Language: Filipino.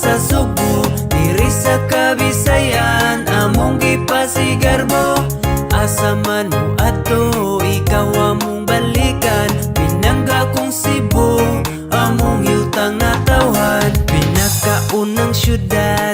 sa Subo, diri sa Kabisayan, among gipasigarbo. Asa man mo ato, ikaw among balikan. Pinangga kong Cebu, among yutang na tawhan. Pinakaunang syudad